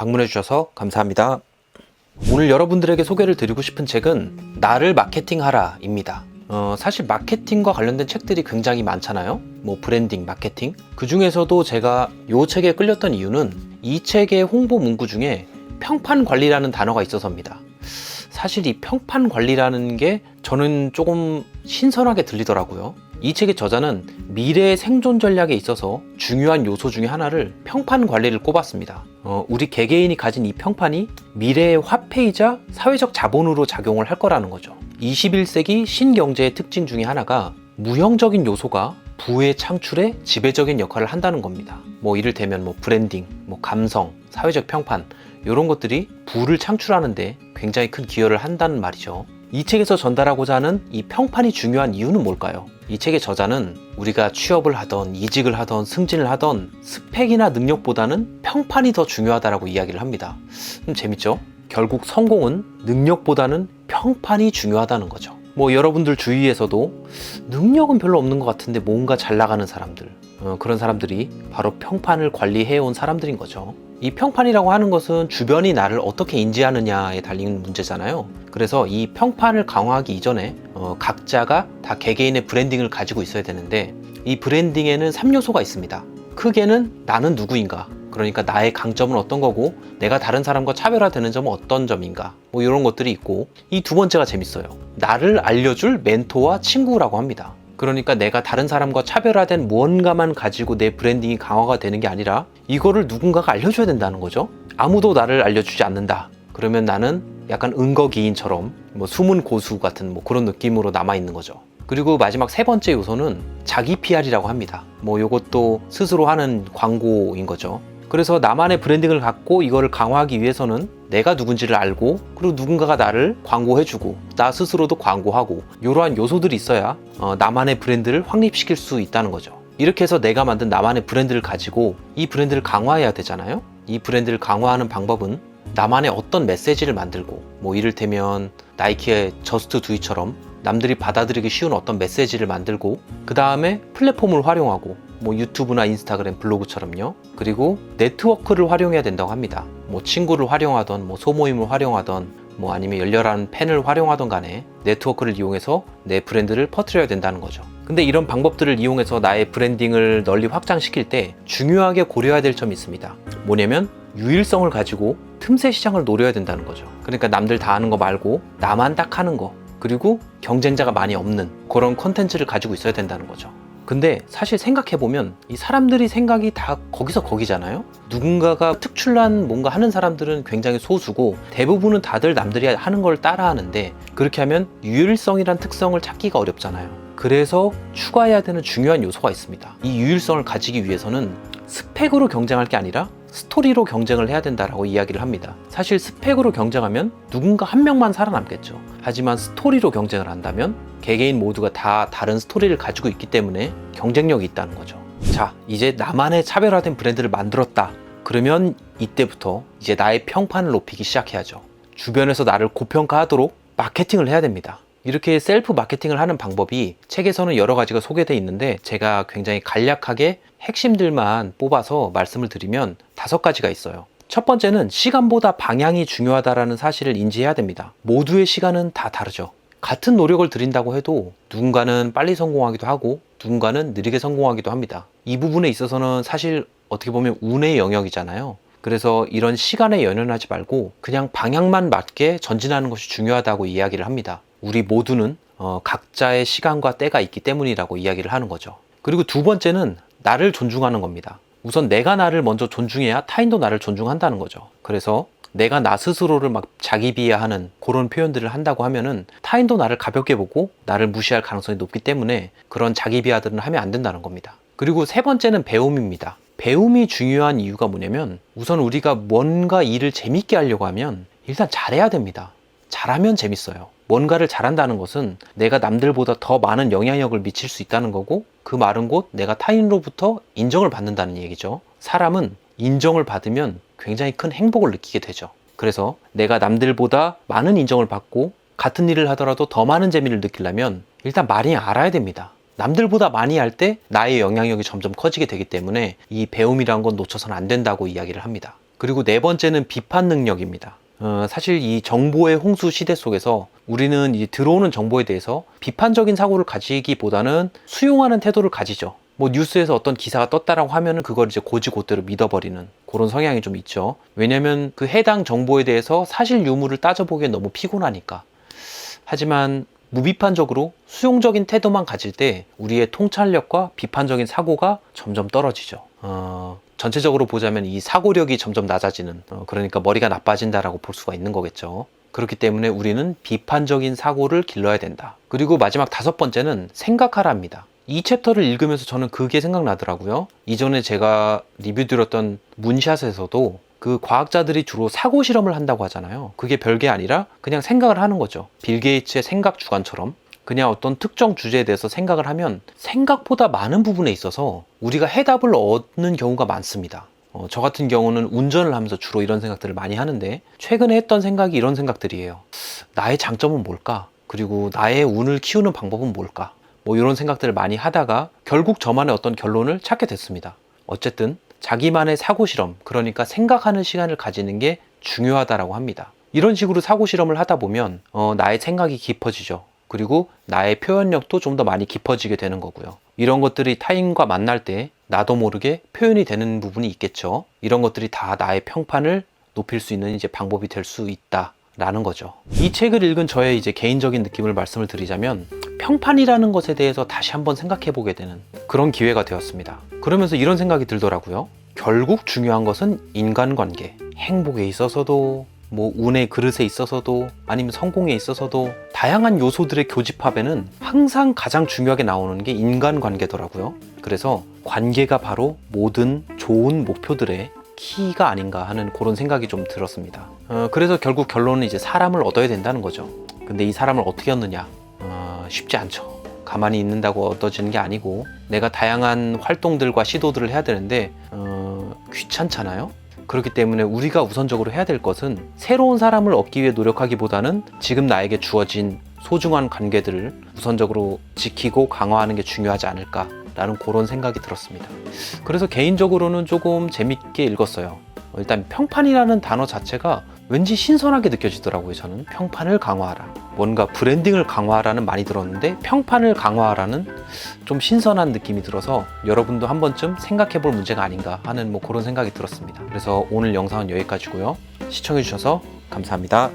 방문해 주셔서 감사합니다. 오늘 여러분들에게 소개를 드리고 싶은 책은 나를 마케팅하라 입니다. 사실 마케팅과 관련된 책들이 굉장히 많잖아요. 뭐 브랜딩, 마케팅. 그 중에서도 제가 이 책에 끌렸던 이유는 이 책의 홍보 문구 중에 평판 관리라는 단어가 있어서입니다. 사실 이 평판 관리라는 게 저는 조금 신선하게 들리더라고요. 이 책의 저자는 미래의 생존 전략에 있어서 중요한 요소 중에 하나를 평판 관리를 꼽았습니다. 우리 개개인이 가진 이 평판이 미래의 화폐이자 사회적 자본으로 작용을 할 거라는 거죠. 21세기 신경제의 특징 중에 하나가 무형적인 요소가 부의 창출에 지배적인 역할을 한다는 겁니다. 뭐 이를테면 뭐 브랜딩, 뭐 감성, 사회적 평판 이런 것들이 부를 창출하는데 굉장히 큰 기여를 한다는 말이죠. 이 책에서 전달하고자 하는 이 평판이 중요한 이유는 뭘까요? 이 책의 저자는 우리가 취업을 하던 이직을 하던 승진을 하던 스펙이나 능력보다는 평판이 더 중요하다고 이야기를 합니다. 재밌죠? 결국 성공은 능력보다는 평판이 중요하다는 거죠. 뭐 여러분들 주위에서도 능력은 별로 없는 것 같은데 뭔가 잘 나가는 사람들, 그런 사람들이 바로 평판을 관리해온 사람들인 거죠. 이 평판이라고 하는 것은 주변이 나를 어떻게 인지하느냐에 달린 문제잖아요. 그래서 이 평판을 강화하기 이전에 각자가 다 개개인의 브랜딩을 가지고 있어야 되는데, 이 브랜딩에는 3요소가 있습니다. 크게는 나는 누구인가, 그러니까 나의 강점은 어떤 거고 내가 다른 사람과 차별화되는 점은 어떤 점인가, 뭐 이런 것들이 있고, 이 두 번째가 재밌어요. 나를 알려줄 멘토와 친구라고 합니다. 그러니까 내가 다른 사람과 차별화된 무언가만 가지고 내 브랜딩이 강화가 되는 게 아니라 이거를 누군가가 알려줘야 된다는 거죠. 아무도 나를 알려주지 않는다. 그러면 나는 약간 은거기인처럼 뭐 숨은 고수 같은 뭐 그런 느낌으로 남아있는 거죠. 그리고 마지막 세 번째 요소는 자기 PR이라고 합니다. 뭐 이것도 스스로 하는 광고인 거죠. 그래서 나만의 브랜딩을 갖고 이거를 강화하기 위해서는 내가 누군지를 알고, 그리고 누군가가 나를 광고해주고 나 스스로도 광고하고, 이러한 요소들이 있어야 나만의 브랜드를 확립시킬 수 있다는 거죠. 이렇게 해서 내가 만든 나만의 브랜드를 가지고 이 브랜드를 강화해야 되잖아요. 이 브랜드를 강화하는 방법은 나만의 어떤 메시지를 만들고, 뭐 이를테면 나이키의 저스트 두이처럼 남들이 받아들이기 쉬운 어떤 메시지를 만들고, 그 다음에 플랫폼을 활용하고, 뭐 유튜브나 인스타그램, 블로그처럼요. 그리고 네트워크를 활용해야 된다고 합니다. 뭐 친구를 활용하던, 뭐 소모임을 활용하던, 뭐 아니면 열렬한 팬을 활용하던 간에 네트워크를 이용해서 내 브랜드를 퍼뜨려야 된다는 거죠. 근데 이런 방법들을 이용해서 나의 브랜딩을 널리 확장시킬 때 중요하게 고려해야 될 점이 있습니다. 뭐냐면 유일성을 가지고 틈새 시장을 노려야 된다는 거죠. 그러니까 남들 다 하는 거 말고 나만 딱 하는 거, 그리고 경쟁자가 많이 없는 그런 콘텐츠를 가지고 있어야 된다는 거죠. 근데 사실 생각해보면 이 사람들이 생각이 다 거기서 거기잖아요. 누군가가 특출난 뭔가 하는 사람들은 굉장히 소수고, 대부분은 다들 남들이 하는 걸 따라하는데, 그렇게 하면 유일성이란 특성을 찾기가 어렵잖아요. 그래서 추가해야 되는 중요한 요소가 있습니다. 이 유일성을 가지기 위해서는 스펙으로 경쟁할 게 아니라 스토리로 경쟁을 해야 된다라고 이야기를 합니다. 사실 스펙으로 경쟁하면 누군가 한 명만 살아남겠죠. 하지만 스토리로 경쟁을 한다면 개개인 모두가 다 다른 스토리를 가지고 있기 때문에 경쟁력이 있다는 거죠. 자, 이제 나만의 차별화된 브랜드를 만들었다. 그러면 이때부터 이제 나의 평판을 높이기 시작해야죠. 주변에서 나를 고평가하도록 마케팅을 해야 됩니다. 이렇게 셀프 마케팅을 하는 방법이 책에서는 여러 가지가 소개되어 있는데, 제가 굉장히 간략하게 핵심들만 뽑아서 말씀을 드리면 5가지가 있어요. 첫 번째는 시간보다 방향이 중요하다는 사실을 인지해야 됩니다. 모두의 시간은 다 다르죠. 같은 노력을 들인다고 해도 누군가는 빨리 성공하기도 하고 누군가는 느리게 성공하기도 합니다. 이 부분에 있어서는 사실 어떻게 보면 운의 영역이잖아요. 그래서 이런 시간에 연연하지 말고 그냥 방향만 맞게 전진하는 것이 중요하다고 이야기를 합니다. 우리 모두는 각자의 시간과 때가 있기 때문이라고 이야기를 하는 거죠. 그리고 두 번째는 나를 존중하는 겁니다. 우선 내가 나를 먼저 존중해야 타인도 나를 존중한다는 거죠. 그래서 내가 나 스스로를 막 자기 비하하는 그런 표현들을 한다고 하면은 타인도 나를 가볍게 보고 나를 무시할 가능성이 높기 때문에 그런 자기 비하들은 하면 안 된다는 겁니다. 그리고 세 번째는 배움입니다. 배움이 중요한 이유가 뭐냐면, 우선 우리가 뭔가 일을 재밌게 하려고 하면 일단 잘해야 됩니다. 잘하면 재밌어요. 뭔가를 잘한다는 것은 내가 남들보다 더 많은 영향력을 미칠 수 있다는 거고, 그 말은 곧 내가 타인으로부터 인정을 받는다는 얘기죠. 사람은 인정을 받으면 굉장히 큰 행복을 느끼게 되죠. 그래서 내가 남들보다 많은 인정을 받고 같은 일을 하더라도 더 많은 재미를 느끼려면 일단 많이 알아야 됩니다. 남들보다 많이 할 때 나의 영향력이 점점 커지게 되기 때문에 이 배움이란 건 놓쳐서는 안 된다고 이야기를 합니다. 그리고 네 번째는 비판 능력입니다. 사실 이 정보의 홍수 시대 속에서 우리는 이 들어오는 정보에 대해서 비판적인 사고를 가지기보다는 수용하는 태도를 가지죠. 뭐 뉴스에서 어떤 기사가 떴다라고 하면은 그걸 이제 곧이곧대로 믿어버리는 그런 성향이 좀 있죠. 왜냐면 그 해당 정보에 대해서 사실 유무를 따져보기엔 너무 피곤하니까. 하지만 무비판적으로 수용적인 태도만 가질 때 우리의 통찰력과 비판적인 사고가 점점 떨어지죠. 전체적으로 보자면 이 사고력이 점점 낮아지는, 그러니까 머리가 나빠진다라고 볼 수가 있는 거겠죠. 그렇기 때문에 우리는 비판적인 사고를 길러야 된다. 그리고 마지막 다섯 번째는 생각하라입니다. 이 챕터를 읽으면서 저는 그게 생각나더라고요. 이전에 제가 리뷰 드렸던 문샷에서도 그 과학자들이 주로 사고 실험을 한다고 하잖아요. 그게 별게 아니라 그냥 생각을 하는 거죠. 빌 게이츠의 생각 주관처럼 그냥 어떤 특정 주제에 대해서 생각을 하면 생각보다 많은 부분에 있어서 우리가 해답을 얻는 경우가 많습니다. 저 같은 경우는 운전을 하면서 주로 이런 생각들을 많이 하는데 최근에 했던 생각이 이런 생각들이에요. 나의 장점은 뭘까? 그리고 나의 운을 키우는 방법은 뭘까? 뭐 이런 생각들을 많이 하다가 결국 저만의 어떤 결론을 찾게 됐습니다. 어쨌든 자기만의 사고 실험, 그러니까 생각하는 시간을 가지는 게 중요하다라고 합니다. 이런 식으로 사고 실험을 하다 보면 나의 생각이 깊어지죠. 그리고 나의 표현력도 좀 더 많이 깊어지게 되는 거고요. 이런 것들이 타인과 만날 때 나도 모르게 표현이 되는 부분이 있겠죠. 이런 것들이 다 나의 평판을 높일 수 있는 이제 방법이 될 수 있다라는 거죠. 이 책을 읽은 저의 이제 개인적인 느낌을 말씀을 드리자면 평판이라는 것에 대해서 다시 한번 생각해 보게 되는 그런 기회가 되었습니다. 그러면서 이런 생각이 들더라고요. 결국 중요한 것은 인간관계. 행복에 있어서도 뭐 운의 그릇에 있어서도 아니면 성공에 있어서도 다양한 요소들의 교집합에는 항상 가장 중요하게 나오는 게 인간관계더라고요. 그래서 관계가 바로 모든 좋은 목표들의 키가 아닌가 하는 그런 생각이 좀 들었습니다. 그래서 결국 결론은 이제 사람을 얻어야 된다는 거죠. 근데 이 사람을 어떻게 얻느냐? 쉽지 않죠. 가만히 있는다고 얻어지는 게 아니고 내가 다양한 활동들과 시도들을 해야 되는데 귀찮잖아요. 그렇기 때문에 우리가 우선적으로 해야 될 것은 새로운 사람을 얻기 위해 노력하기보다는 지금 나에게 주어진 소중한 관계들을 우선적으로 지키고 강화하는 게 중요하지 않을까라는 그런 생각이 들었습니다. 그래서 개인적으로는 조금 재밌게 읽었어요. 일단 평판이라는 단어 자체가 왠지 신선하게 느껴지더라고요. 저는 평판을 강화하라, 뭔가 브랜딩을 강화하라는 많이 들었는데 평판을 강화하라는 좀 신선한 느낌이 들어서 여러분도 한 번쯤 생각해 볼 문제가 아닌가 하는 뭐 그런 생각이 들었습니다. 그래서 오늘 영상은 여기까지고요. 시청해 주셔서 감사합니다.